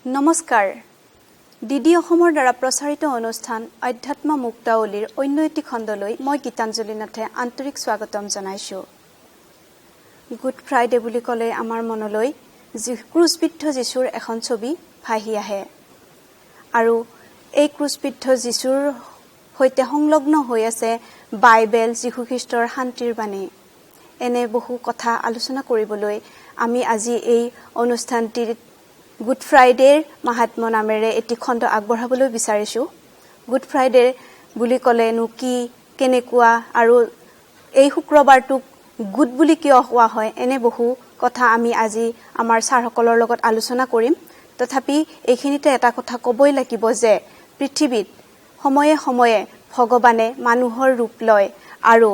নমস্কাৰ ডিডি অসমৰ দ্বাৰা প্ৰচাৰিত অনুষ্ঠান অধ্যাত্ম মুক্তাৱলীৰ অন্য এটি খণ্ডলৈ মই গীতাঞ্জলি নাথে আন্তৰিক স্বাগতম জনাইছো। গুড ফ্ৰাইডে বুলি ক'লে আমাৰ মনলৈ ক্ৰুচবিদ্ধ যীশুৰ এখন ছবি ভাহি আহে আৰু এই ক্ৰুচবিদ্ধ যীশুৰ সৈতে সংলগ্ন হৈ আছে বাইবেল যীশু খ্ৰীষ্টৰ শান্তিৰ বাণী। এনে বহু কথা আলোচনা কৰিবলৈ আমি আজি এই অনুষ্ঠানটিৰ গুড ফ্ৰাইডেৰ মাহাত্ম্য নামেৰে এটি খণ্ড আগবঢ়াবলৈ বিচাৰিছো। গুড ফ্ৰাইডে বুলি ক'লেনো কি কেনেকুৱা আৰু এই শুক্ৰবাৰটোক গুড বুলি কিয় কোৱা হয় এনে বহু কথা আমি আজি আমাৰ ছাৰসকলৰ লগত আলোচনা কৰিম। তথাপি এইখিনিতে এটা কথা ক'বই লাগিব যে পৃথিৱীত সময়ে সময়ে ভগৱানে মানুহৰ ৰূপ লয় আৰু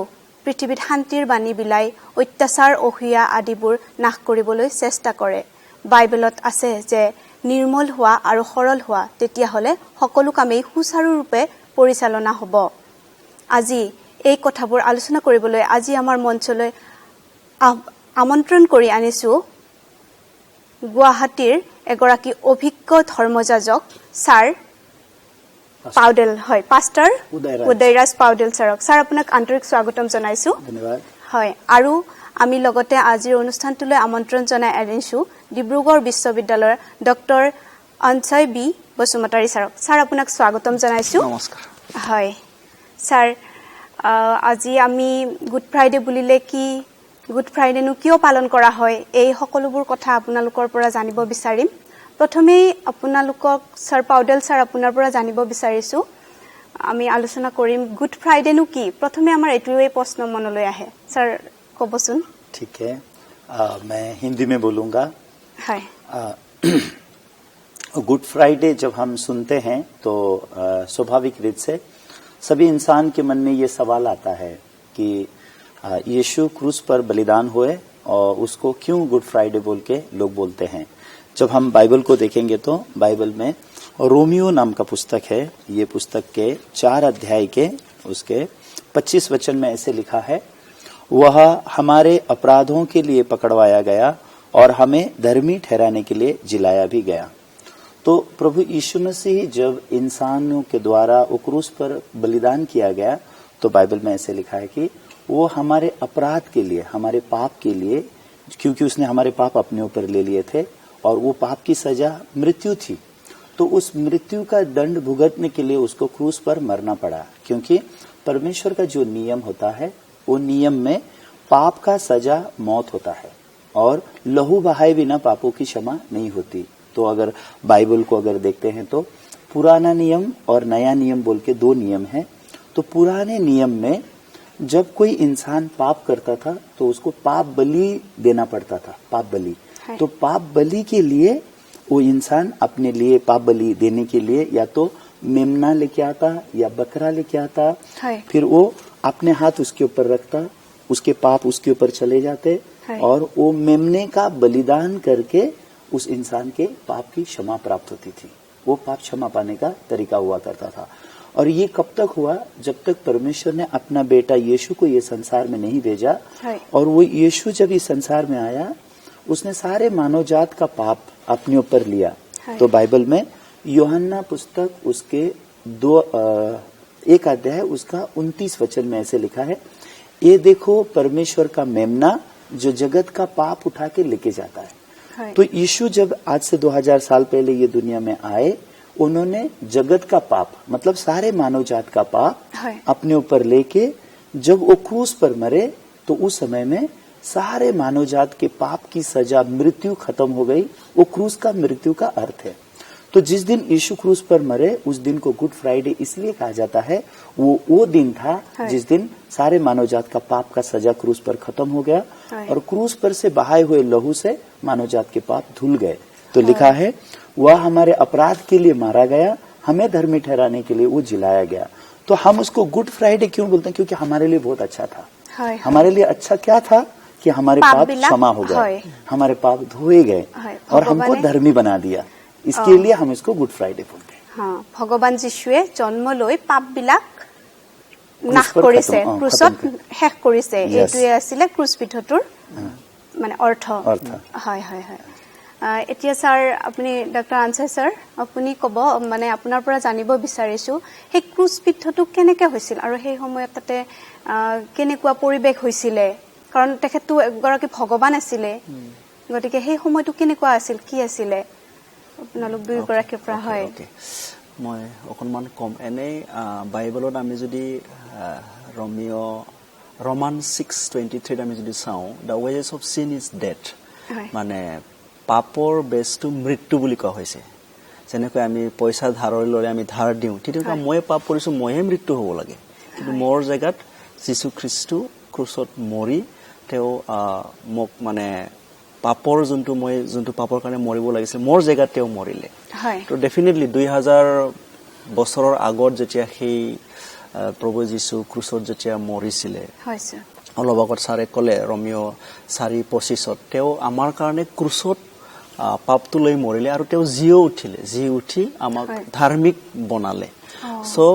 পৃথিৱীত শান্তিৰ বাণী বিলাই অত্যাচাৰ অহিয়া আদিবোৰ নাশ কৰিবলৈ চেষ্টা কৰে। বাইবেলত আছে যে নিৰ্মল হোৱা আৰু সৰল হোৱা তেতিয়াহ'লে সকলো কামেই সুচাৰুৰূপে পৰিচালনা হ'ব। আজি এই কথাবোৰ আলোচনা কৰিবলৈ আজি আমাৰ মঞ্চলৈ আমন্ত্ৰণ কৰি আনিছো গুৱাহাটীৰ এগৰাকী অভিজ্ঞ ধৰ্মযাজক ছাৰ পাউডেল হয় পাষ্টাৰ উদয়ৰাজ পাউডেল ছাৰক। ছাৰ আপোনাক আন্তৰিক স্বাগতম জনাইছো। ধন্যবাদ। হয় আৰু আমি লগতে আজিৰ অনুষ্ঠানটোলৈ আমন্ত্ৰণ জনাই আনিছো ডিব্ৰুগড় বিশ্ববিদ্যালয়ৰ ডক্টৰ অঞ্চয় বি বসুমতাৰী ছাৰক। ছাৰ আপোনাক স্বাগতম জনাইছো। নমস্কাৰ। হয় ছাৰ, আজি আমি গুড ফ্ৰাইডে বুলিলে কি, গুড ফ্ৰাইডেনো কিয় পালন কৰা হয়, এই সকলোবোৰ কথা আপোনালোকৰ পৰা জানিব বিচাৰিম। প্ৰথমেই আপোনালোকক ছাৰ পাউডেল ছাৰ আপোনাৰ পৰা জানিব বিচাৰিছো, আমি আলোচনা কৰিম গুড ফ্ৰাইডেনো কি। প্ৰথমে আমাৰ এইটোৱে প্ৰশ্ন মনলৈ আহে, ছাৰ ক'বচোন। ठीक है, मैं हिंदी में बोलूंगा। हाय। गुड फ्राइडे जब हम सुनते हैं तो स्वाभाविक रूप से सभी इंसान के मन में ये सवाल आता है कि यीशु क्रूस पर बलिदान हुए और उसको क्यों गुड फ्राइडे बोल के लोग बोलते हैं। जब हम बाइबल को देखेंगे तो बाइबल में रोमियो नाम का पुस्तक है। ये पुस्तक के 4 अध्याय के उसके 25 वचन में ऐसे लिखा है, वह हमारे अपराधों के लिए पकड़वाया गया और हमें धर्मी ठहराने के लिए जिलाया भी गया। तो प्रभु यीशु मसीह जब इंसानों के द्वारा क्रूस पर बलिदान किया गया तो बाइबल में ऐसे लिखा है कि वो हमारे अपराध के लिए, हमारे पाप के लिए, क्योंकि उसने हमारे पाप अपने ऊपर ले लिए थे और वो पाप की सजा मृत्यु थी, तो उस मृत्यु का दंड भुगतने के लिए उसको क्रूस पर मरना पड़ा। क्योंकि परमेश्वर का जो नियम होता है वो नियम में पाप का सजा मौत होता है और लहू बहाए बिना पापों की क्षमा नहीं होती। तो अगर बाइबल को अगर देखते हैं तो पुराना नियम और नया नियम बोल के 2 नियम हैं। तो पुराने नियम में जब कोई इंसान पाप करता था तो उसको पाप बलि देना पड़ता था, पाप बलि। तो पाप बलि के लिए वो इंसान अपने लिए पाप बलि देने के लिए या तो मेमना लेके आता या बकरा लेके आता, फिर वो अपने हाथ उसके ऊपर रखता, उसके पाप उसके ऊपर चले जाते और वो मेमने का बलिदान करके उस इंसान के पाप की क्षमा प्राप्त होती थी। वो पाप क्षमा पाने का तरीका हुआ करता था। और ये कब तक हुआ, जब तक परमेश्वर ने अपना बेटा यीशु को ये संसार में नहीं भेजा। और वो यीशु जब इस संसार में आया उसने सारे मानव जात का पाप अपने ऊपर लिया। तो बाइबल में यूहन्ना पुस्तक उसके 1 अध्याय उसका 29 वचन में ऐसे लिखा है, ये देखो परमेश्वर का मेमना जो जगत का पाप उठा के लेके जाता है। तो यीशु जब आज से 2000 साल पहले ये दुनिया में आए, उन्होंने जगत का पाप मतलब सारे मानव जात का पाप अपने ऊपर लेके जब वो क्रूस पर मरे तो उस समय में सारे मानव जात के पाप की सजा मृत्यु खत्म हो गई। वो क्रूस का मृत्यु का अर्थ है। तो जिस दिन यीशु क्रूस पर मरे उस दिन को गुड फ्राइडे इसलिए कहा जाता है, वो दिन था जिस दिन सारे मानव जात का पाप का सजा क्रूस पर खत्म हो गया और क्रूस पर से बहाए हुए लहू से मानव जात के पाप धुल गए। तो लिखा है, वह हमारे अपराध के लिए मारा गया, हमें धर्मी ठहराने के लिए वो जिलाया गया। तो हम उसको गुड फ्राइडे क्यों बोलते हैं, क्योंकि हमारे लिए बहुत अच्छा था। हमारे लिए अच्छा क्या था कि हमारे पाप क्षमा हो गए, हमारे पाप धोए गए और हमको धर्मी बना दिया। इसके लिए हम इसको गुड फ्राइडे बोलते हैं। हाँ, भगवान যীশুৱে জন্ম লৈ পাপ বিলাক নাশ কৰিছে, ক্ৰুচত শেষ কৰিছে, এইটোৱে আছিলে ক্ৰুচবিদ্ধটোৰ মানে অৰ্থ। হয় হয় হয়। এতিয়া স্যাৰ আপুনি ডক্টৰ আনসাৰ স্যাৰ আপুনি কব মানে আপোনাৰ পৰা জানিব বিচাৰিছো সেই ক্ৰুজ পীঠটো কেনেকৈ হৈছিল আৰু সেই সময়ত তাতে কেনেকুৱা পৰিবেশ হৈছিল কাৰণ তেখেতটো এগৰাকী ভগৱান আছিল গতিকে সেই সময়টো কেনেকুৱা আছিল কি আছিল আপোনালোক দুই গৰাকীৰ পৰা হয় মই অকনমান কম এনে বাইবেলত আমি যদি Romans 6:23 আমি যদি চাওঁ the wages of sin is death মানে পাপৰ বেছটো মৃত্যু বুলি কোৱা হৈছে যেনেকৈ আমি পইচা ধাৰলৈ ললে আমি ধাৰ দিওঁ তেতিয়া মই পাপ কৰিছো মইহে মৃত্যু হ'ব লাগে কিন্তু মোৰ জায়গাত যীশু খ্ৰীষ্ট ক্ৰুচত মৰি তেওঁ মোক মানে পাপৰ যোনটো পাপৰ কাৰণে মৰিব লাগিছিল মোৰ জায়গাত তেওঁ মৰিলে তো ডেফিনেটলি 2000 বছৰৰ আগত যেতিয়া সেই প্ৰভু যীশু ক্ৰুচত যেতিয়া মৰিছিলে অলপ আগত ছাৰে ক'লে ৰমিঅ 4:25 তেওঁ আমাৰ কাৰণে ক্ৰুচত পাপটো লৈ মৰিলে আৰু তেওঁ জি উঠি আমাক ধাৰ্মিক বনালে সো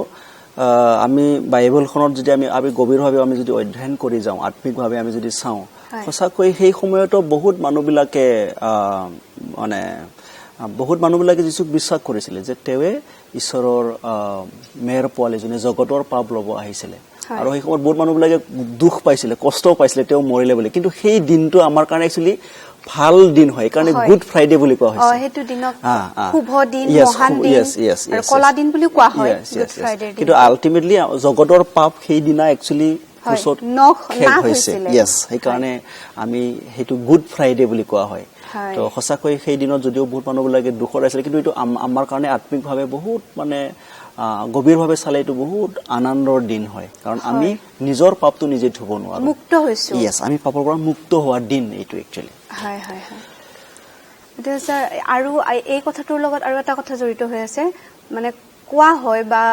আমি বাইবেলখনত যদি আমি গভীৰভাৱে আমি যদি অধ্যয়ন কৰি যাওঁ আত্মিকভাৱে আমি যদি চাওঁ সঁচাকৈ সেই সময়তো বহুত মানুহবিলাকে মানে বহুত মানুহবিলাকে যীশুক বিশ্বাস কৰিছিলে যে তেওঁৱে ঈশ্বৰৰ মেৰ পোৱালি যোনে জগতৰ পাপ ল'ব আহিছিলে আৰু সেই সময়ত বহুত মানুহবিলাকে দুখ পাইছিলে কষ্ট পাইছিলে তেওঁ মৰিলে বুলি কিন্তু সেই দিনটো আমাৰ কাৰণে একচুয়ালি ভাল দিন হয় কাৰণে গুড ফ্ৰাইডে বুলি কোৱা হৈছে হেতু দিনক শুভ দিন মহান দিন আৰু কলা দিন বুলি কোৱা হয় গুড ফ্ৰাইডে কিন্তু আলটিমেটলি জগতৰ পাপ সেই দিনা একচুয়ালি ক্ৰুচত শেষ হৈছে ইয়েস সেই কাৰণে আমি হেতু গুড ফ্ৰাইডে বুলি কোৱা হয় তো সঁচাকৈ সেই দিনত যদিও বহুত মানুহবিলাকে দুখৰ আছিল কিন্তু এটো আমাৰ কাৰণে আত্মিকভাৱে বহুত মানে গভীৰভাৱে চালে এটো বহুত আনন্দৰ দিন হয় কাৰণ আমি নিজৰ পাপটো নিজে ধুব নোৱাৰো মুক্ত হৈছো ইয়েস আমি পাপৰ পৰা মুক্ত হোৱাৰ দিন এটো একচুয়ালি হয় হয় হয় এতিয়া স্যাৰ আৰু এই কথাটোৰ লগত আৰু এটা কথা জড়িত হৈ আছে মানে কোৱা হয় বা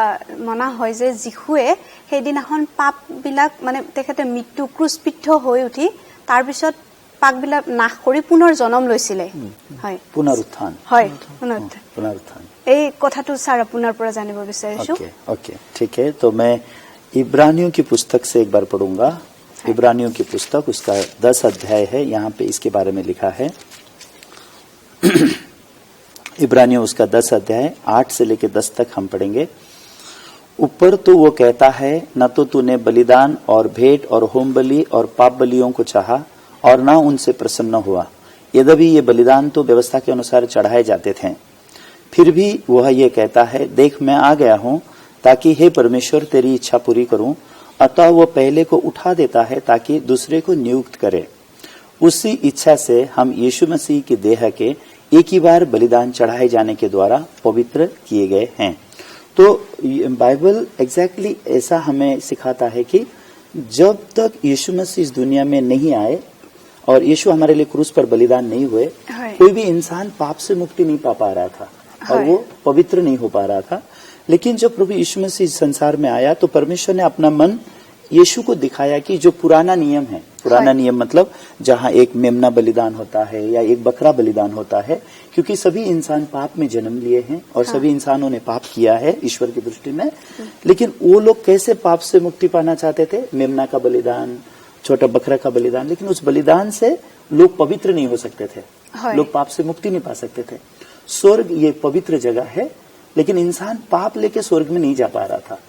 মনা হয় যে যীশুৱে সেই দিনাখন পাপ বিলাক মানে তেখেতে মৃত্যু ক্ৰুচপীঠ হৈ উঠি তাৰ পিছত পাপবিলাক নাশ কৰি পুনৰ জন্ম লৈছিলে হয় পুনৰুত্থান হয় पुनरुत्थान এই কথাটো স্যার আপনার পৰা জানিব বিচাৰিছো ओके ठीक है तो मैं इब्रानियों की पुस्तक से एक बार पढ़ूंगा इब्रानियों की पुस्तक उसका 10 अध्याय है यहाँ पे इसके बारे में लिखा है इब्रानियों उसका 10 अध्याय 8 से लेकर 10 तक हम पढ़ेंगे ऊपर तो वो कहता है न तो तूने बलिदान और भेंट और होम बलि और पाप बलियों को चाहा और न उनसे प्रसन्न हुआ यद्यपि ये बलिदान तो व्यवस्था के अनुसार चढ़ाए जाते थे फिर भी वह ये कहता है देख मैं आ गया हूँ ताकि हे परमेश्वर तेरी इच्छा पूरी करूं अतः वो पहले को उठा देता है ताकि दूसरे को नियुक्त करे उसी इच्छा से हम यीशु मसीह की देह के एक ही बार बलिदान चढ़ाए जाने के द्वारा पवित्र किए गए हैं तो बाइबल एग्जैक्टली ऐसा हमें सिखाता है कि जब तक यीशु मसीह इस दुनिया में नहीं आए और यीशु हमारे लिए क्रूस पर बलिदान नहीं हुए कोई भी इंसान पाप से मुक्ति नहीं पा रहा था और वो पवित्र नहीं हो पा रहा था लेकिन जब प्रभु यीशु मसीह संसार में आया तो परमेश्वर ने अपना मन यीशु को दिखाया कि जो पुराना नियम है पुराना नियम मतलब जहाँ एक मेमना बलिदान होता है या एक बकरा बलिदान होता है क्योंकि सभी इंसान पाप में जन्म लिए हैं और सभी इंसानों ने पाप किया है ईश्वर की दृष्टि में लेकिन वो लोग कैसे पाप से मुक्ति पाना चाहते थे मेमना का बलिदान छोटा बकरा का बलिदान लेकिन उस बलिदान से लोग पवित्र नहीं हो सकते थे लोग पाप से मुक्ति नहीं पा सकते थे स्वर्ग ये पवित्र जगह है लेकिन इंसान पाप लेके स्वर्ग में नहीं जा पा रहा था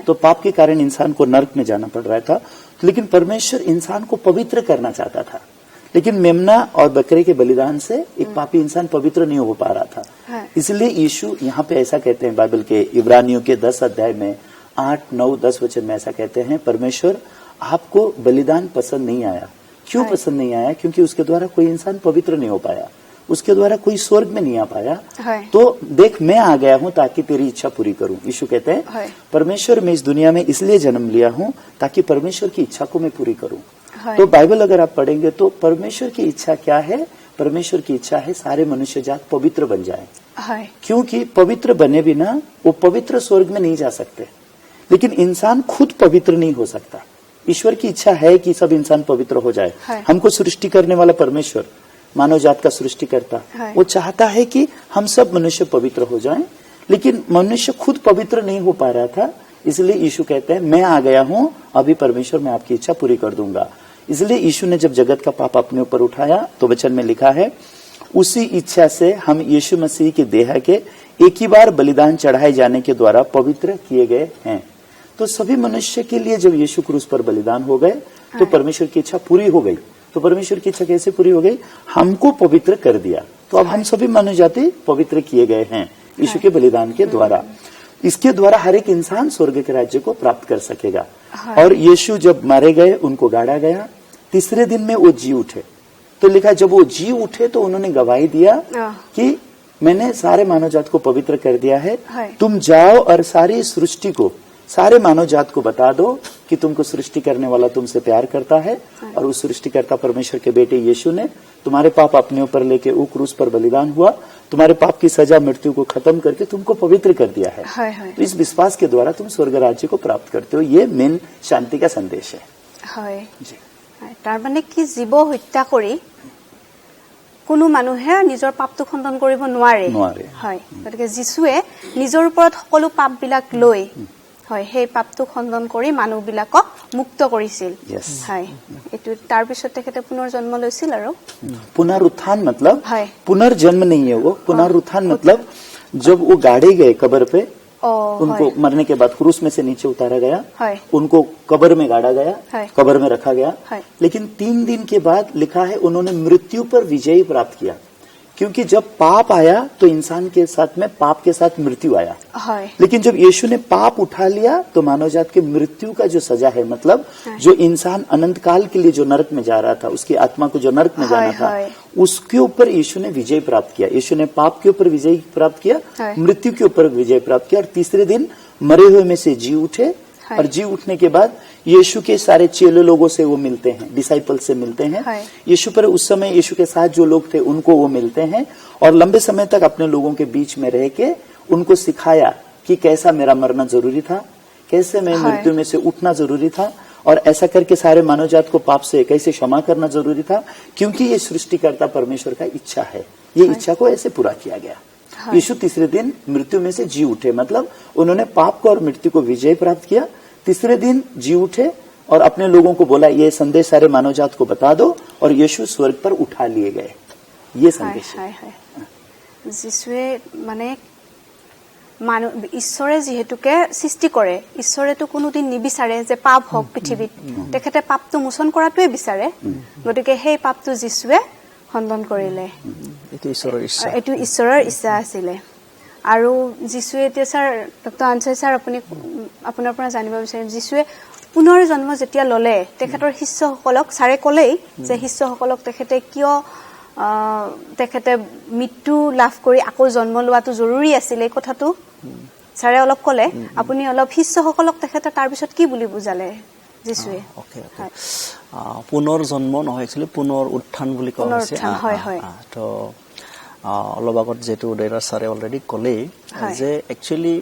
तो पाप के कारण इंसान को नर्क में जाना पड़ रहा था लेकिन परमेश्वर इंसान को पवित्र करना चाहता था लेकिन मेमना और बकरे के बलिदान से एक पापी इंसान पवित्र नहीं हो पा रहा था इसलिए यीशु यहाँ पे ऐसा कहते हैं बाइबल के इब्रानियों के 10 अध्याय में 8, 9, 10 वचन में ऐसा कहते हैं परमेश्वर आपको बलिदान पसंद नहीं आया क्यों पसंद नहीं आया क्योंकि उसके द्वारा कोई इंसान पवित्र नहीं हो पाया उसके द्वारा कोई स्वर्ग में नहीं आ पाया तो देख मैं आ गया हूँ ताकि तेरी इच्छा पूरी करूं यीशु कहते हैं परमेश्वर मैं इस दुनिया में इसलिए जन्म लिया हूँ ताकि परमेश्वर की इच्छा को मैं पूरी करूं तो बाइबल अगर आप पढ़ेंगे तो परमेश्वर की इच्छा क्या है परमेश्वर की इच्छा है सारे मनुष्य जात पवित्र बन जाए क्योंकि पवित्र बने बिना वो पवित्र स्वर्ग में नहीं जा सकते लेकिन इंसान खुद पवित्र नहीं हो सकता ईश्वर की इच्छा है कि सब इंसान पवित्र हो जाए हमको सृष्टि करने वाला परमेश्वर मानव जात का सृष्टिकर्ता वो चाहता है कि हम सब मनुष्य पवित्र हो जाएं लेकिन मनुष्य खुद पवित्र नहीं हो पा रहा था इसलिए यीशु कहते हैं मैं आ गया हूँ अभी परमेश्वर मैं आपकी इच्छा पूरी कर दूंगा इसलिए यीशु ने जब जगत का पाप अपने ऊपर उठाया तो वचन में लिखा है उसी इच्छा से हम यीशु मसीह की देह के एक ही बार बलिदान चढ़ाए जाने के द्वारा पवित्र किए गए हैं। तो सभी मनुष्य के लिए जब यीशु क्रूस पर बलिदान हो गए तो परमेश्वर की इच्छा पूरी हो गई। तो परमेश्वर की इच्छा कैसे पूरी हो गई? हमको पवित्र कर दिया। तो अब हम सभी मानव जाति पवित्र किए गए हैं यीशु के बलिदान के द्वारा। इसके द्वारा हर एक इंसान स्वर्ग के राज्य को प्राप्त कर सकेगा। और यीशु जब मारे गए, उनको गाड़ा गया, तीसरे दिन में वो जी उठे। तो लिखा जब वो जी उठे तो उन्होंने गवाही दिया कि मैंने सारे मानव जात को पवित्र कर दिया है। तुम जाओ और सारी सृष्टि को, सारे मानव जात को बता दो कि तुमको सृष्टि करने वाला तुमसे प्यार करता है और उस सृष्टिकर्ता परमेश्वर के बेटे यीशु ने तुम्हारे पाप अपने ऊपर लेके वो क्रूस पर बलिदान हुआ, तुम्हारे पाप की सजा मृत्यु को खत्म करके तुमको पवित्र कर दिया है। तो इस विश्वास के द्वारा तुम स्वर्ग राज्य को प्राप्त करते हो। ये मेन शांति का संदेश है। तार माने कि जीव हत्या करी কোনো মানুহে নিজৰ পাপটো খণ্ডন কৰিব নোৱাৰে। হয়, গতিকে যিশুৱে নিজৰ ওপৰত সকলো পাপবিলাক লৈ হয় সেই পাপটো খণ্ডন কৰি মানুহবিলাকক মুক্ত কৰিছিল। হয়, এটো তাৰ পিছত তেখেতে পুনৰ্জন্ম লৈছিল। আৰু पुनरुत्थान मतलब पुनर्जन्म नहीं है वो। पुनरुत्थान मतलब जब वो गाड़े गए कब्र पे, उनको मरने के बाद क्रूस में से नीचे उतारा गया, उनको कब्र में गाड़ा गया, कब्र में रखा गया। लेकिन 3 दिन के बाद लिखा है उन्होंने मृत्यु पर विजय प्राप्त किया। क्योंकि जब पाप आया तो इंसान के साथ में पाप के साथ मृत्यु आया। लेकिन जब यीशु ने पाप उठा लिया तो मानव जात के मृत्यु का जो सजा है, मतलब जो इंसान अनंत काल के लिए जो नरक में जा रहा था, उसकी आत्मा को जो नरक में जाना था, उसके ऊपर यीशु ने विजय प्राप्त किया। यीशु ने पाप के ऊपर विजय प्राप्त किया, मृत्यु के ऊपर विजय प्राप्त किया, और तीसरे दिन मरे हुए में से जी उठे। और जी उठने के बाद यीशु के सारे चेले लोगों से वो मिलते हैं, डिसाइपल से मिलते हैं। यीशु पर उस समय यीशु के साथ जो लोग थे उनको वो मिलते हैं, और लंबे समय तक अपने लोगों के बीच में रह के उनको सिखाया कि कैसा मेरा मरना जरूरी था, कैसे मैं मृत्यु में से उठना जरूरी था, और ऐसा करके सारे मानव जात को पाप से कैसे क्षमा करना जरूरी था, क्योंकि ये सृष्टिकर्ता परमेश्वर का इच्छा है। ये इच्छा को ऐसे पूरा किया गया। यीशु तीसरे दिन मृत्यु में से जी उठे, मतलब उन्होंने पाप को और मृत्यु को विजय प्राप्त किया। तीसरे दिन जी उठे और अपने लोगों को बोला ये संदेश सारे मानव जात को बता दो, और यीशु स्वर्ग पर उठा लिए गए। ये संदेश है। যিশুৱে মানে মানুহ ঈশ্বৰে যিহেতুকে সৃষ্টি কৰে, ঈশ্বৰেতো কোনোদিন নিবিচাৰে যে পাপ হওক পৃথিৱীত। তেখেতে পাপটো মোচন কৰাটোৱে বিচাৰে। গতিকে সেই পাপটো যিশুৱে খণ্ডন কৰিলে। এইটো ঈশ্বৰৰ ইচ্ছা আছিলে। আৰু যিশুৱে এতিয়া ছাৰ ডক্টৰ আনচাৰী ছাৰ আপুনি আপোনাৰ পৰা জানিব বিচাৰিম, যিশুৱে পুনৰ জন্ম যেতিয়া ললে তেখেতৰ শিষ্যসকলক ছাৰে ক'লেই যে শিষ্যসকলক তেখেতে কিয় তেখেতে মৃত্যু লাভ কৰি আকৌ জন্ম লোৱাটো জৰুৰী আছিল এই কথাটো ছাৰে অলপ ক'লে। আপুনি অলপ শিষ্যসকলক তেখেতে তাৰপিছত কি বুলি বুজালে যিশুৱে? পুনৰ জন্ম নহয়, একচুৱেলি পুনৰ উত্থান বুলি কোৱা হৈছে। তো অলপ আগত যেটো উদয়ৰাজ ছাৰে অলৰেডি ক'লেই যে একচুৱেলি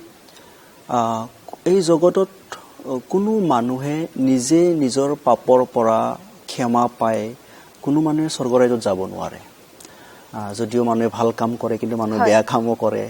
এই জগতত কোনো মানুহে নিজে নিজৰ পাপৰ পৰা ক্ষমা পায় কোনো মানুহে স্বৰ্গৰাজ্যত যাব নোৱাৰে। যদিও মানুহে ভাল কাম কৰে কিন্তু মানুহে বেয়া কামো কৰে।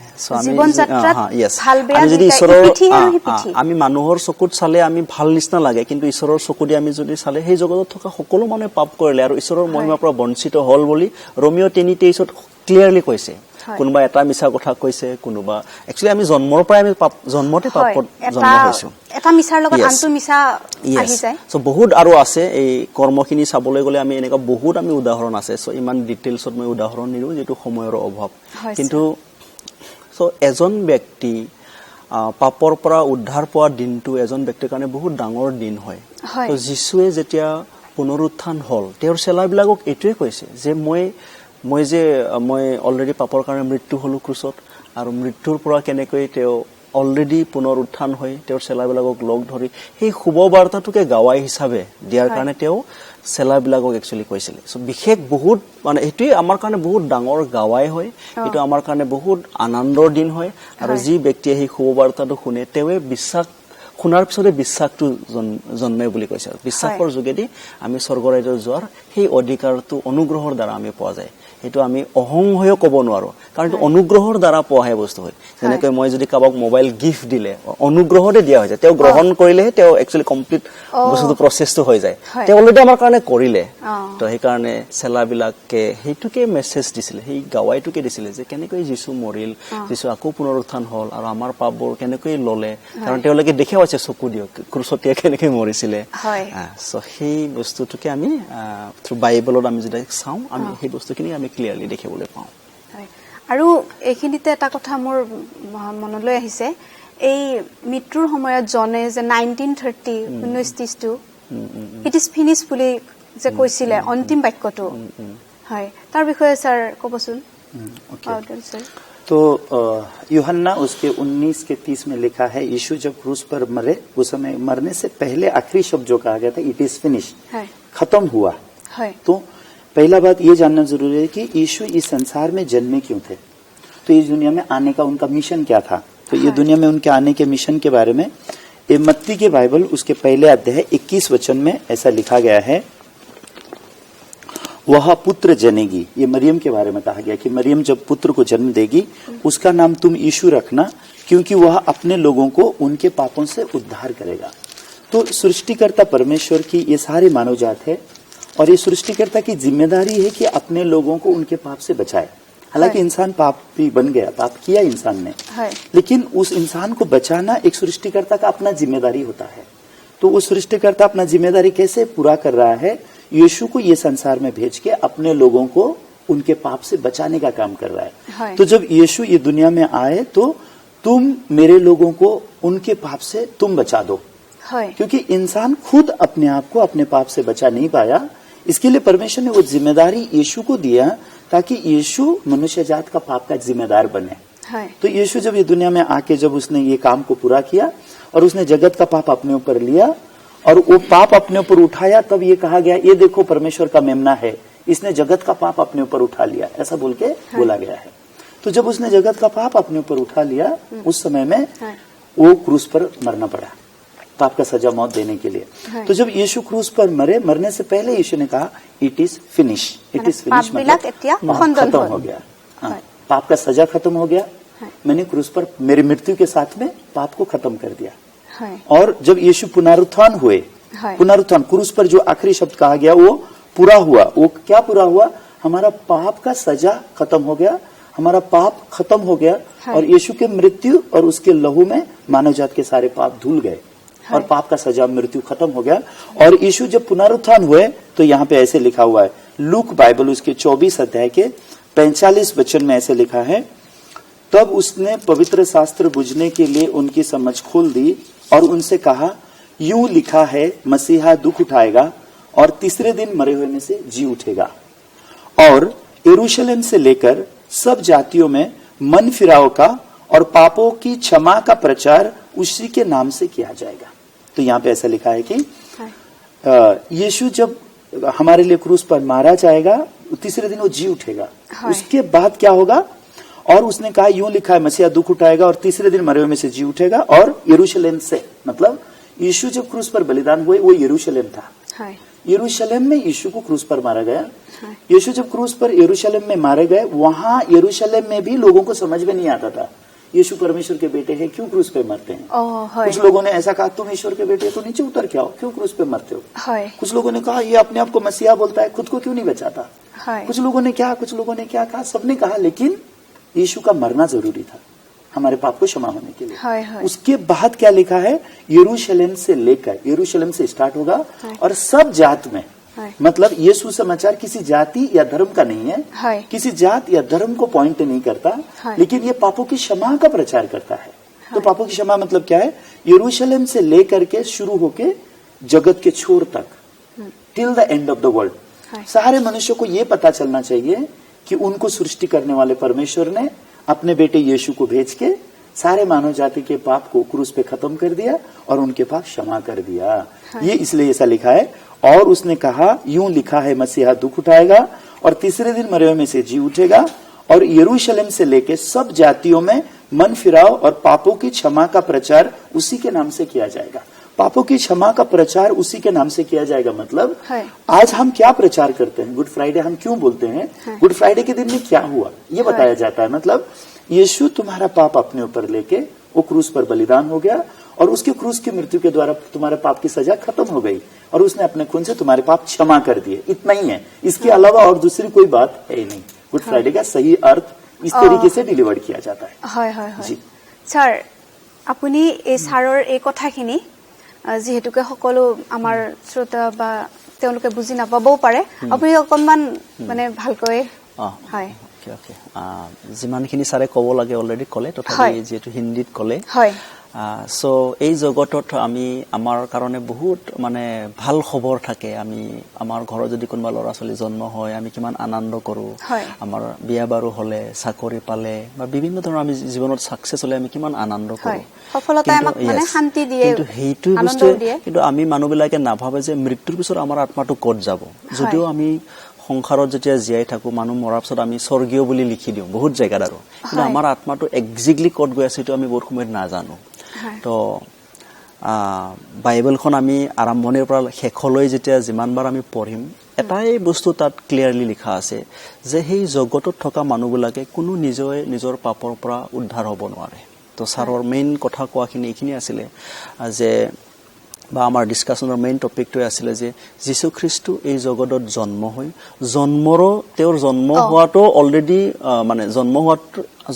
আমি মানুহৰ চকুত চালে আমি ভাল নিচিনা লাগে, কিন্তু ঈশ্বৰৰ চকু দি আমি যদি চালে সেই জগতত থকা সকলো মানুহে পাপ কৰিলে আৰু ঈশ্বৰৰ মহিমাৰ পৰা বঞ্চিত হল বুলি ৰোমিও 3:23 ক্লিয়াৰলি কৈছে। কোনোবা এটা মিছা কথা কৈছে, কোনোবা একচুৱেলি আমি জন্মৰ পৰাই আমি জন্মতে পাপত জন্ম হৈছো। এটা মিছাৰ লগত আনটো মিছা আহি যায়। সো বহুত আৰু আছে এই কৰ্মখিনি চাবলৈ গলে আমি এনেকা বহুত আমি উদাহৰণ আছে। সো ইমান ডিটেইলছত মই উদাহৰণ নিৰো যেটো সময়ৰ অভাৱ। কিন্তু সো এজন ব্যক্তি পাপৰ পৰা উদ্ধাৰ পোৱাৰ দিনটো এজন ব্যক্তিৰ কাৰণে বহুত ডাঙৰ দিন হয়। তো যিশুৱে যেতিয়া পুনৰুত্থান হল তেওঁৰ চেলাবিলাকক এটোৱে কৈছে যে মই অলৰেডি পাপৰ কাৰণে মৃত্যু হলো ক্ৰুচত, আৰু মৃত্যুৰ পৰা কেনেকৈ তেওঁ অলৰেডি পুনৰ উত্থান হৈ তেওঁৰ চেলাবিলাকক লগ ধৰি সেই শুভ বাৰ্তাটোকে গাৱাই হিচাপে দিয়াৰ কাৰণে তেওঁ চেলাবিলাকক একচুৱেলি কৈছিলে। সো বিশেষ বহুত মানে এইটোৱে আমাৰ কাৰণে বহুত ডাঙৰ গাৱাই হয়, এইটো আমাৰ কাৰণে বহুত আনন্দৰ দিন হয়। আৰু যি ব্যক্তিয়ে সেই শুভ বাৰ্তাটো শুনে তেওঁৱে বিশ্বাস শুনাৰ পিছতে বিশ্বাসটো জন্মে বুলি কৈছে। বিশ্বাসৰ যোগেদি আমি স্বৰ্গৰাজ্যত যোৱাৰ সেই অধিকাৰটো অনুগ্ৰহৰ দ্বাৰা আমি পোৱা যায়। এইটো আমি অহং হৈও ক'ব নোৱাৰো, কাৰণ অনুগ্ৰহৰ দ্বাৰা পোৱাহে বস্তু হয় যেনেকৈ মই যদি কাবাক মোবাইল গিফ্ট দিলে অনুগ্ৰহতে দিয়া হৈ যায় তেওঁ গ্ৰহণ কৰিলেহে তেওঁ একচুয়ালি কমপ্লিট বস্তুটো প্ৰচেছটো হৈ যায় তেওঁ অলৰেডি আমাৰ কাৰণে কৰিলে তো সেই কাৰণে চেলাবিলাকে হেইটোকে মেছেজ দিছিলে সেই গাৱাইটোকে দিছিলে যে কেনেকৈ যিশু মৰিল যিশু আকৌ পুনৰুত্থান হল আৰু আমাৰ পাপবোৰ কেনেকৈ ললে কাৰণ তেওঁলোকে দেখে আছে চকু দিয়ক ক্ৰুচতে কেনেকৈ মৰিছিলে সো সেই বস্তুটোকে আমি থ্ৰু বাইবেলত আমি যদি চাওঁ আমি সেই বস্তুখিনি আমি ক্লিয়াৰলি দেখিবলৈ পাওঁ আৰু এইখিনিতে এটা কথা মোৰ মনলৈ আহিছে এই মৃত্যুৰ সময়ত জনে যে 1930 ইট ইজ ফিনিশ বুলি যে কৈছিলে অন্তিম বাক্যটো হয় তাৰ বিষয়ে স্যাৰ ক'বচোন तो यूहन्ना उसके 19 के 30 में लिखा है यीशु जब क्रूस पर मरे उस समय मरने से पहले आखिरी शब्द जो कहा गया था इट इज फिनिश खत्म हुआ तो पहला बात ये जानना जरूरी है कि यीशु इस संसार में जन्मे क्यों थे तो इस दुनिया में आने का उनका मिशन क्या था तो ये दुनिया में उनके आने के मिशन के बारे में ये मत्ती के बाइबल उसके पहले अध्याय 21 वचन में ऐसा लिखा गया है वह पुत्र जनेगी ये मरियम के बारे में कहा गया कि मरियम जब पुत्र को जन्म देगी उसका नाम तुम यीशु रखना क्योंकि वह अपने लोगों को उनके पापों से उद्धार करेगा तो सृष्टिकर्ता परमेश्वर की ये सारी मानव जात है और ये सृष्टिकर्ता की जिम्मेदारी है कि अपने लोगों को उनके पाप से बचाए हालांकि इंसान पापी बन गया पाप किया इंसान ने लेकिन उस इंसान को बचाना एक सृष्टिकर्ता का अपना जिम्मेदारी होता है तो वो सृष्टिकर्ता अपना जिम्मेदारी कैसे पूरा कर रहा है यीशु को ये संसार में भेज के अपने लोगों को उनके पाप से बचाने का काम कर रहा है तो जब यीशु ये दुनिया में आए तो तुम मेरे लोगों को उनके पाप से तुम बचा दो क्योंकि इंसान खुद अपने आप को अपने पाप से बचा नहीं पाया इसके लिए परमेश्वर ने वो जिम्मेदारी यीशु को दिया ताकि यीशु मनुष्य जात का पाप का जिम्मेदार बने तो यीशु जब ये दुनिया में आके जब उसने ये काम को पूरा किया और उसने जगत का पाप अपने ऊपर लिया और वो पाप अपने ऊपर उठाया तब ये कहा गया ये देखो परमेश्वर का मेमना है इसने जगत का पाप अपने ऊपर उठा लिया ऐसा बोल के बोला गया है तो जब उसने जगत का पाप अपने ऊपर उठा लिया उस समय में वो क्रूस पर मरना पड़ा पाप का सजा मौत देने के लिए तो जब यीशु क्रूस पर मरने से पहले यीशु ने कहा इट इज फिनिश मतलब खत्म हो गया पाप का सजा खत्म हो गया मैंने क्रूस पर मेरी मृत्यु के साथ में पाप को खत्म कर दिया और जब यीशु पुनरुत्थान हुए पुनरुत्थान क्रूस पर जो आखिरी शब्द कहा गया वो पूरा हुआ वो क्या पूरा हुआ हमारा पाप का सजा खत्म हो गया हमारा पाप खत्म हो गया और यीशु के मृत्यु और उसके लहू में मानव जात के सारे पाप धुल गए और पाप का सजा मृत्यु खत्म हो गया और यीशु जब पुनरुत्थान हुए तो यहाँ पे ऐसे लिखा हुआ है लूक बाइबल उसके 24 अध्याय के 45 वचन में ऐसे लिखा है तब उसने पवित्र शास्त्र बुझने के लिए उनकी समझ खोल दी और उनसे कहा यूं लिखा है मसीहा दुख उठाएगा और तीसरे दिन मरे हुए में से जी उठेगा और यरूशलेम से लेकर सब जातियों में मन फिराव का और पापों की क्षमा का प्रचार उसी के नाम से किया जाएगा तो यहाँ पे ऐसा लिखा है कि यीशु जब हमारे लिए क्रूस पर मारा जाएगा तीसरे दिन वो जी उठेगा उसके बाद क्या होगा और उसने कहा यूं लिखा है मसीहा दुख उठाएगा और तीसरे दिन मरे हुए में से जी उठेगा और यरूशलेम से मतलब यीशु जब क्रूस पर बलिदान हुए वो यरूशलेम था यरूशलेम में यीशु को क्रूस पर मारा गया यीशु जब क्रूस पर यरूशलेम में मारे गए वहां यरूशलेम में भी लोगों को समझ में नहीं आता था यीशु परमेश्वर के बेटे हैं क्यों क्रूस पे मरते हैं कुछ लोगों ने ऐसा कहा तुम ईश्वर के बेटे तो नीचे उतर के आओ क्यों क्रूस पे मरते हो कुछ लोगों ने कहा ये अपने आप को मसीहा बोलता है खुद को क्यों नहीं बचाता कुछ लोगों ने क्या कहा सबने कहा लेकिन यीशु का मरना जरूरी था हमारे पाप को क्षमा होने के लिए उसके बाद क्या लिखा है यरूशलेम से लेकर यरूशलेम से स्टार्ट होगा और सब जात में मतलब ये सुसमाचार किसी जाति या धर्म का नहीं है किसी जात या धर्म को पॉइंट नहीं करता लेकिन ये पापों की क्षमा का प्रचार करता है तो पापों की क्षमा मतलब क्या है यरूशलेम से लेकर के शुरू होके जगत के छोर तक till the end of the world सारे मनुष्यों को ये पता चलना चाहिए कि उनको सृष्टि करने वाले परमेश्वर ने अपने बेटे यीशु को भेज के सारे मानव जाति के पाप को क्रूस पे खत्म कर दिया और उनके पाप क्षमा कर दिया ये इसलिए ऐसा लिखा है और उसने कहा यूं लिखा है मसीहा दुख उठाएगा और तीसरे दिन मरे हुए में से जी उठेगा और यरूशलेम से लेके सब जातियों में मन फिराव और पापों की क्षमा का प्रचार उसी के नाम से किया जाएगा पापों की क्षमा का प्रचार उसी के नाम से किया जाएगा। मतलब है। आज हम क्या प्रचार करते हैं, गुड फ्राइडे हम क्यों बोलते हैं, गुड फ्राइडे के दिन में क्या हुआ ये बताया जाता है। मतलब यीशु तुम्हारा पाप अपने ऊपर लेके वो क्रूस पर बलिदान हो गया और उसके क्रूस की मृत्यु के द्वारा तुम्हारे पाप की सजा खत्म हो गई और उसने अपने खून से तुम्हारे पाप क्षमा कर दिए। इतना ही है, इसके अलावा और दूसरी कोई बात है ही नहीं। गुड फ्राइडे का सही अर्थ इस तरीके से डिलीवर किया जाता है। হয় হয় হয় স্যার, আপুনি এই স্যাৰৰ এই কথাখিনি যেহেতুকে সকলো আমাৰ শ্ৰোতা বা তেওঁলোকে বুজি নাপাবও পাৰে, আপুনি অকণমান মানে ভালকৈ হয় যিমানখিনি ছাৰে ক'ব লাগে অলৰেডি ক'লে, তথাপি যিহেতু হিন্দীত ক'লে হয়। সো এই জগতত আমি আমাৰ কাৰণে বহুত মানে ভাল খবৰ থাকে। আমি আমাৰ ঘৰত যদি কোনোবা ল'ৰা ছোৱালী জন্ম হয় আমি কিমান আনন্দ কৰোঁ, আমাৰ বিয়া বাৰু হ'লে, চাকৰি পালে বা বিভিন্ন ধৰণৰ আমি জীৱনত ছাকচেছ হ'লে আমি কিমান আনন্দ কৰোঁ, কিন্তু সেইটো বস্তু কিন্তু আমি মানুহবিলাকে নাভাবে যে মৃত্যুৰ পিছত আমাৰ আত্মাটো ক'ত যাব। যদিও আমি সংসাৰত যেতিয়া জীয়াই থাকো, মানুহ মৰাৰ পিছত আমি স্বৰ্গীয় বুলি লিখি দিওঁ বহুত জেগাত, আৰু কিন্তু আমাৰ আত্মাটো একজেক্টলি ক'ত গৈ আছে সেইটো আমি বহুত সময়ত নাজানো। তো বাইবেলখন আমি আৰম্ভণিৰ পৰা শেষলৈ যেতিয়া যিমানবাৰ আমি পঢ়িম, এটাই বস্তু তাত ক্লিয়াৰলি লিখা আছে যে সেই জগতত থকা মানুহবিলাকে কোনো নিজৰ পাপৰ পৰা উদ্ধাৰ হ'ব নোৱাৰে। তো ছাৰৰ মেইন কথা কোৱাখিনি এইখিনি আছিলে যে, বা আমাৰ ডিছকাশ্যনৰ মেইন টপিকটোৱে আছিলে যে যীশুখ্ৰীষ্ট এই জগতত জন্ম হৈ তেওঁৰ জন্ম হোৱাটো অলৰেডি মানে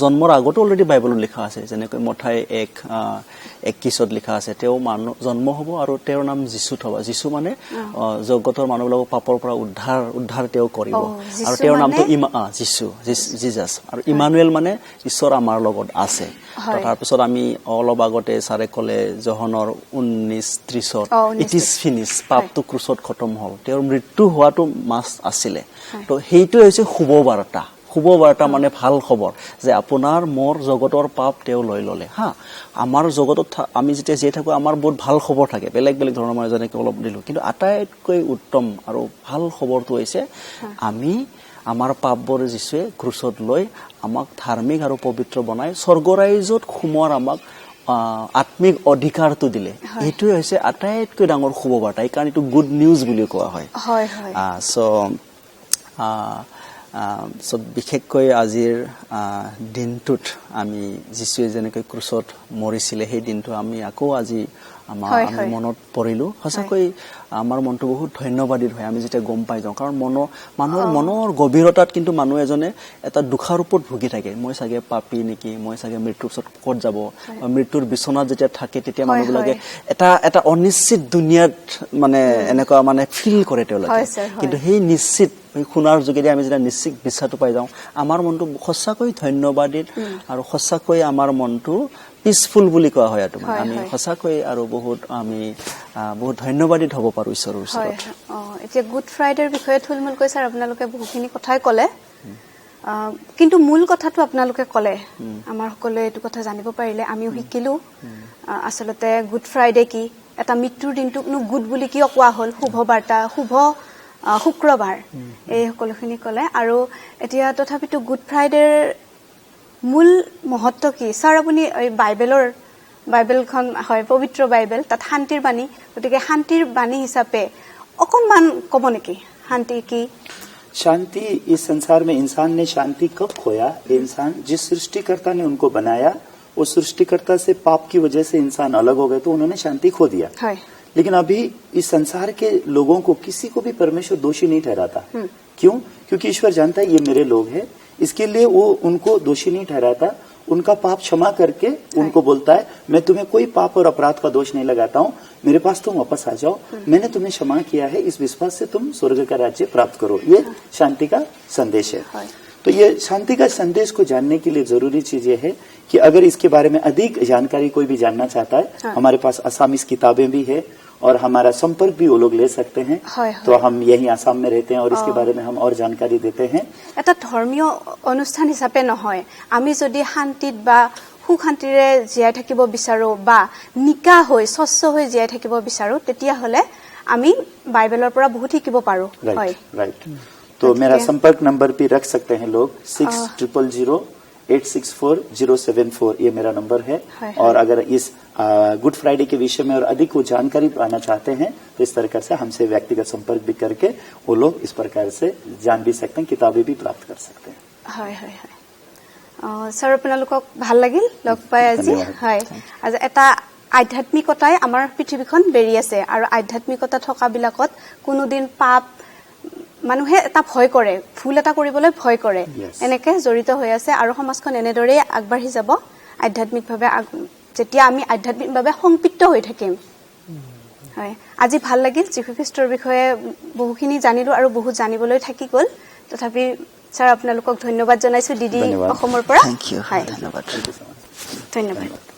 জন্মৰ আগতো অলৰেডি বাইবেলত লিখা আছে। যেনেকৈ মথাই 1:21 লিখা আছে তেওঁ মানুহ জন্ম হ'ব আৰু তেওঁৰ নাম যীচু থব। যীচু মানে জগতৰ মানুহবিলাকক পাপৰ পৰা উদ্ধাৰ তেওঁ কৰিব, আৰু তেওঁৰ নামটো জিজাছ, আৰু ইমানুৱেল মানে ঈশ্বৰ আমাৰ লগত আছে। তাৰপিছত আমি অলপ আগতে ছাৰে ক'লে জহনৰ 19:30 ইট ইজ ফিনিছ, পাপটো ক্ৰুচত খতম হ'ল, তেওঁৰ মৃত্যু হোৱাটো মাষ্ট আছিলে। তো সেইটো হৈছে শুভবাৰ্তা মানে ভাল খবৰ যে আপোনাৰ মোৰ জগতৰ পাপ তেওঁ লৈ ল'লে। আমাৰ জগতত আমি যেতিয়া জীয়াই থাকোঁ আমাৰ বহুত ভাল খবৰ থাকে, বেলেগ বেলেগ ধৰণৰ মই যেনেকৈ অলপ দিলোঁ, কিন্তু আটাইতকৈ উত্তম আৰু ভাল খবৰটো হৈছে আমি আমাৰ পাপবোৰ যীশুৱে ক্ৰুচত লৈ আমাক ধাৰ্মিক আৰু পবিত্ৰ বনাই স্বৰ্গৰাজ্যত সোমোৱাৰ আমাক আত্মিক অধিকাৰটো দিলে। এইটোৱে হৈছে আটাইতকৈ ডাঙৰ শুভবাৰ্তা, এইকাৰণে এইটো গুড নিউজ বুলি কোৱা হয়। চ' বিশেষকৈ আজিৰ দিনটোত আমি যীশুৱে যেনেকৈ ক্ৰুচত মৰিছিলে সেই দিনটো আমি আকৌ আজি আমি মনত পৰিলোঁ। সঁচাকৈ আমাৰ মনটো বহুত ধন্যবাদী হয় আমি যেতিয়া গম পাই যাওঁ, কাৰণ মানুহৰ মনৰ গভীৰতাত কিন্তু মানুহ এজনে এটা দুখাৰোপত ভুগি থাকে, মই চাগে পাপী নেকি, মই চাগে মৃত্যুৰ পিছত ক'ত যাব, মৃত্যুৰ বিচনাত যেতিয়া থাকে তেতিয়া মানুহবিলাকে এটা অনিশ্চিত দুনিয়াত মানে এনেকুৱা মানে ফিল কৰে তেওঁলোকে। কিন্তু সেই নিশ্চিত শুনাৰ যোগেদি আমি যেতিয়া নিশ্চিত বিশ্বাসটো পাই যাওঁ, আমাৰ মনটো সঁচাকৈ ধন্যবাদীত আৰু সঁচাকৈ আমাৰ মনটো পিচফুল বুলি কোৱা হয়। আমি সঁচাকৈ আৰু আমি বহুত ধন্যবাদীত হ'ব পাৰোঁ ঈশ্বৰৰ ওচৰত। এতিয়া গুড ফ্ৰাইডেৰ বিষয়ে থুলমূলকৈ ছাৰ আপোনালোকে বহুখিনি কথাই ক'লে, কিন্তু মূল কথাটো আপোনালোকে ক'লে, আমাৰ সকলোৱে এইটো কথা জানিব পাৰিলে, আমিও শিকিলোঁ আচলতে গুড ফ্ৰাইডে কি, এটা মৃত্যুৰ দিনটোকনো গুড বুলি কিয় কোৱা হ'ল, শুভবাৰ্তা, শুভ শুক্ৰবাৰ, এই সকলোখিনি ক'লে। আৰু এতিয়া তথাপিতো গুড ফ্ৰাইডেৰ মূল মহত্ব কি ছাৰ? আপুনি বাইবেলখন হয় পবিত্ৰ বাইবেল, তাত শান্তিৰ বাণী, গতিকে শান্তিৰ বাণী হিচাপে অকণমান ক'ব নেকি শান্তি কি? शांति, इस संसार में इंसान ने शांति कब खोया? इंसान जिस सृष्टिकर्ता ने उनको बनाया, वो सृष्टिकर्ता से पाप की वजह से इंसान अलग हो गए तो उन्होंने शांति खो दिया। लेकिन अभी इस संसार के लोगों को किसी को भी परमेश्वर दोषी नहीं ठहराता। क्यों? क्योंकि ईश्वर जानता है ये मेरे लोग हैं, इसके लिए वो उनको दोषी नहीं ठहराता, उनका पाप क्षमा करके उनको बोलता है मैं तुम्हें कोई पाप और अपराध का दोष नहीं लगाता हूँ, मेरे पास तुम वापस आ जाओ, मैंने तुम्हें क्षमा किया है, इस विश्वास से तुम स्वर्ग का राज्य प्राप्त करो। ये शांति का संदेश है। तो ये शांति का संदेश को जानने के लिए जरूरी चीज ये है कि अगर इसके बारे में अधिक जानकारी कोई भी जानना चाहता है, हमारे पास असामीज किताबें भी है और हमारा संपर्क भी वो लोग ले सकते हैं। तो हम यही आसाम में रहते हैं और इसके बारे में हम और जानकारी देते हैं। এটা ধৰ্মীয় অনুষ্ঠান হিচাপে নহয়, আমি যদি শান্তিত বা সুখ শান্তিৰে জীয়াই থাকিব বিচাৰো বা নিকা হৈ স্বচ্ছ হৈ জীয়াই থাকিব বিচাৰো, তেতিয়াহ'লে আমি বাইবেলৰ পৰা বহুত শিকিব পাৰো। राइट। तो मेरा संपर्क नंबर भी रख सकते हैं लोग, 6000 864074 ये मेरा नंबर है। और अगर इस गुड फ्राइडे के विषय में और अधिक वो जानकारी पाना चाहते हैं तो इस प्रकार से हमसे व्यक्तिगत संपर्क भी करके वो लोग इस प्रकार से जान भी सकते हैं, किताबें भी प्राप्त कर सकते हैं। হয় হয় হয় স্যার আপোনালোকক ভাল লাগিল লগ পাই আজি। হয় আজি এটা আধ্যাত্মিকতাই আমাৰ পৃথিৱীখন বেৰি আছে আৰু আধ্যাত্মিকতা থকা বিলাকত কোনোদিন পাপ মানুহে এটা ভয় কৰে, ভুল এটা কৰিবলৈ ভয় কৰে, এনেকে জড়িত হৈ আছে আৰু সমাজখন এনেদৰেই আগবাঢ়ি যাব আধ্যাত্মিকভাৱে। যেতিয়া আমি আধ্যাত্মিকভাৱে সংপৃক্ত হৈ থাকিম। হয় আজি ভাল লাগিল, যীশু খ্ৰীষ্টৰ বিষয়ে বহুখিনি জানিলো আৰু বহুত জানিবলৈ থাকি গ'ল। তথাপি স্যার আপোনালোকক ধন্যবাদ জনাইছো দিদি অসমৰ পৰা। থ্যাংক ইউ, ধন্যবাদ। ধন্যবাদ।